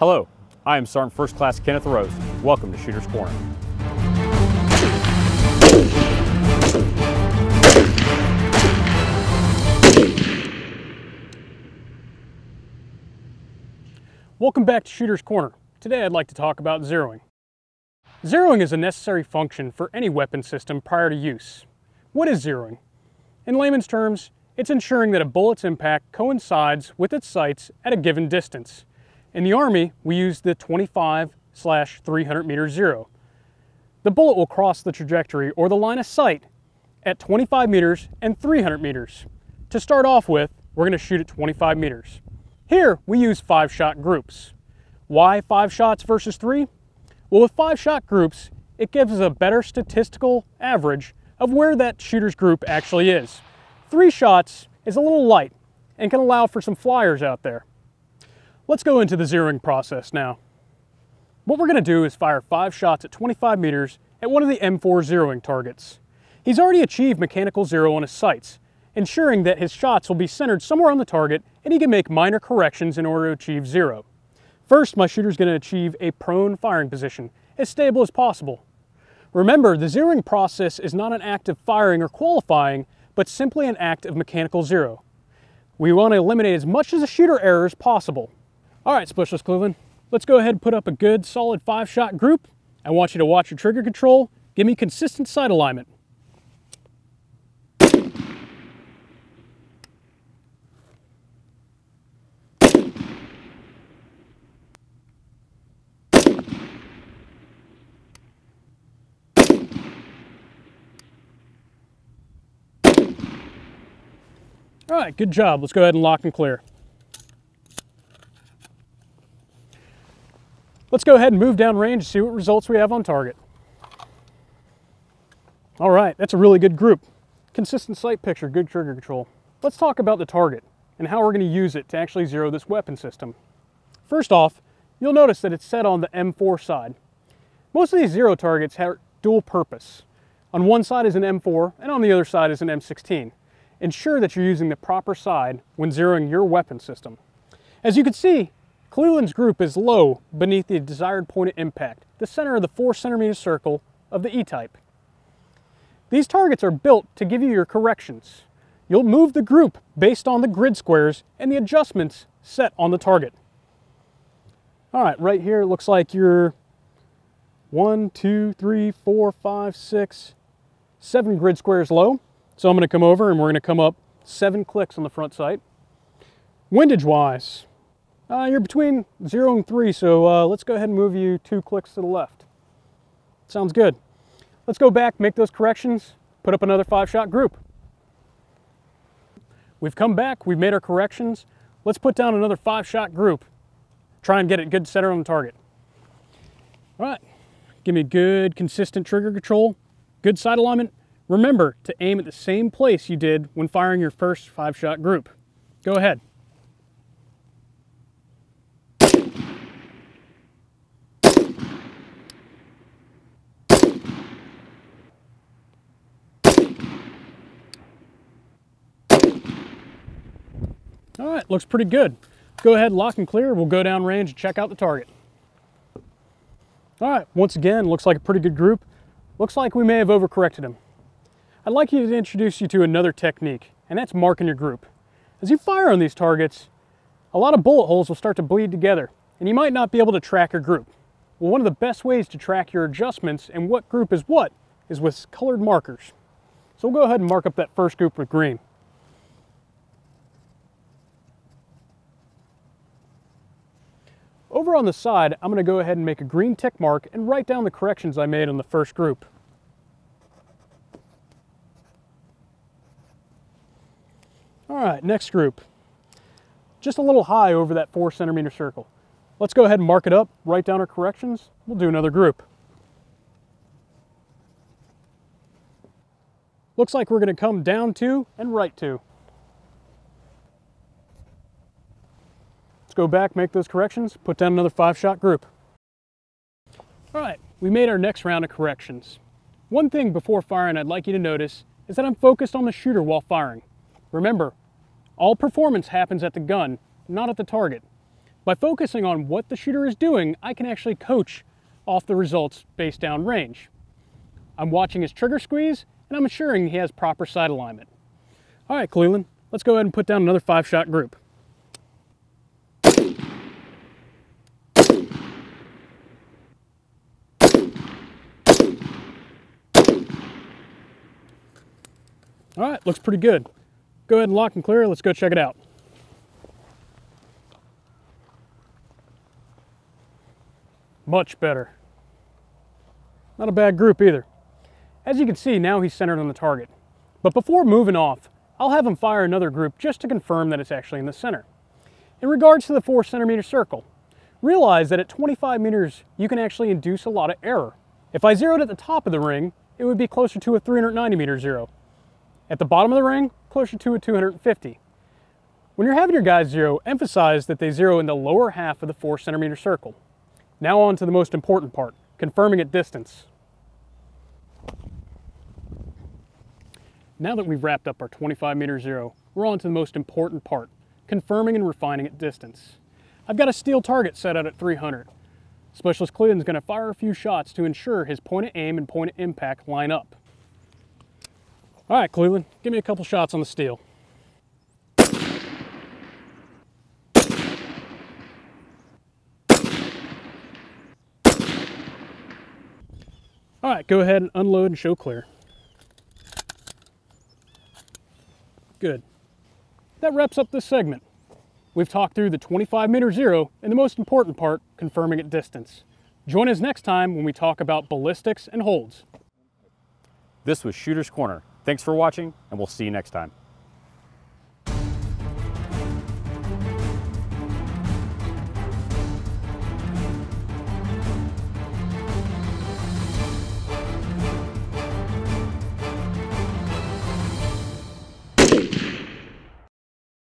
Hello, I am Sergeant First Class Kenneth Rose. Welcome to Shooter's Corner. Welcome back to Shooter's Corner. Today I'd like to talk about zeroing. Zeroing is a necessary function for any weapon system prior to use. What is zeroing? In layman's terms, it's ensuring that a bullet's impact coincides with its sights at a given distance. In the Army, we use the 25/300 meter zero. The bullet will cross the trajectory or the line of sight at 25 meters and 300 meters. To start off with, we're going to shoot at 25 meters. Here, we use 5-shot groups. Why 5 shots versus 3? Well, with 5-shot groups, it gives us a better statistical average of where that shooter's group actually is. 3 shots is a little light and can allow for some flyers out there. Let's go into the zeroing process now. What we're going to do is fire 5 shots at 25 meters at one of the M4 zeroing targets. He's already achieved mechanical zero on his sights, ensuring that his shots will be centered somewhere on the target and he can make minor corrections in order to achieve zero. First, my shooter is going to achieve a prone firing position, as stable as possible. Remember, the zeroing process is not an act of firing or qualifying, but simply an act of mechanical zero. We want to eliminate as much of the shooter error as possible. All right, Specialist Cleveland, let's go ahead and put up a good solid 5-shot group. I want you to watch your trigger control, give me consistent sight alignment. All right, good job. Let's go ahead and lock and clear. Let's go ahead and move down range and see what results we have on target. All right, that's a really good group. Consistent sight picture, good trigger control. Let's talk about the target and how we're going to use it to actually zero this weapon system. First off, you'll notice that it's set on the M4 side. Most of these zero targets have dual purpose. On one side is an M4 and on the other side is an M16. Ensure that you're using the proper side when zeroing your weapon system. As you can see, Cleveland's group is low beneath the desired point of impact, the center of the 4-centimeter circle of the E-type. These targets are built to give you your corrections. You'll move the group based on the grid squares and the adjustments set on the target. All right, right here it looks like you're 1, 2, 3, 4, 5, 6, 7 grid squares low. So I'm going to come over and we're going to come up 7 clicks on the front sight. Windage wise, you're between 0 and 3, so let's go ahead and move you 2 clicks to the left. Sounds good. Let's go back, make those corrections, put up another 5-shot group. We've come back, we've made our corrections. Let's put down another 5-shot group. Try and get it good center on the target. All right, give me good, consistent trigger control, good sight alignment. Remember to aim at the same place you did when firing your first 5-shot group. Go ahead. All right, looks pretty good. Go ahead, lock and clear. We'll go down range and check out the target. All right, once again, looks like a pretty good group. Looks like we may have overcorrected him. I'd like to introduce you to another technique, and that's marking your group. As you fire on these targets, a lot of bullet holes will start to bleed together, and you might not be able to track your group. Well, one of the best ways to track your adjustments and what group is what is with colored markers. So we'll go ahead and mark up that first group with green. Over on the side, I'm going to go ahead and make a green tick mark and write down the corrections I made on the first group. All right, next group. Just a little high over that 4-centimeter circle. Let's go ahead and mark it up, write down our corrections. We'll do another group. Looks like we're going to come down 2 and right 2. Let's go back, make those corrections, put down another 5-shot group. All right, we made our next round of corrections. One thing before firing I'd like you to notice is that I'm focused on the shooter while firing. Remember, all performance happens at the gun, not at the target. By focusing on what the shooter is doing, I can actually coach off the results based down range. I'm watching his trigger squeeze, and I'm ensuring he has proper sight alignment. All right, Cleveland, let's go ahead and put down another 5-shot group. All right, looks pretty good. Go ahead and lock and clear. Let's go check it out. Much better. Not a bad group either. As you can see, now he's centered on the target. But before moving off, I'll have him fire another group just to confirm that it's actually in the center. In regards to the 4 centimeter circle, realize that at 25 meters, you can actually induce a lot of error. If I zeroed at the top of the ring, it would be closer to a 390 meter zero. At the bottom of the ring, closer to a 250. When you're having your guys zero, emphasize that they zero in the lower half of the 4 centimeter circle. Now on to the most important part, confirming at distance. Now that we've wrapped up our 25 meter zero, we're on to the most important part, confirming and refining at distance. I've got a steel target set out at 300. Specialist Cleveland's going to fire a few shots to ensure his point of aim and point of impact line up. All right, Cleveland, give me a couple shots on the steel. All right, go ahead and unload and show clear. Good. That wraps up this segment. We've talked through the 25 meter zero and the most important part, confirming at distance. Join us next time when we talk about ballistics and holds. This was Shooter's Corner. Thanks for watching, and we'll see you next time.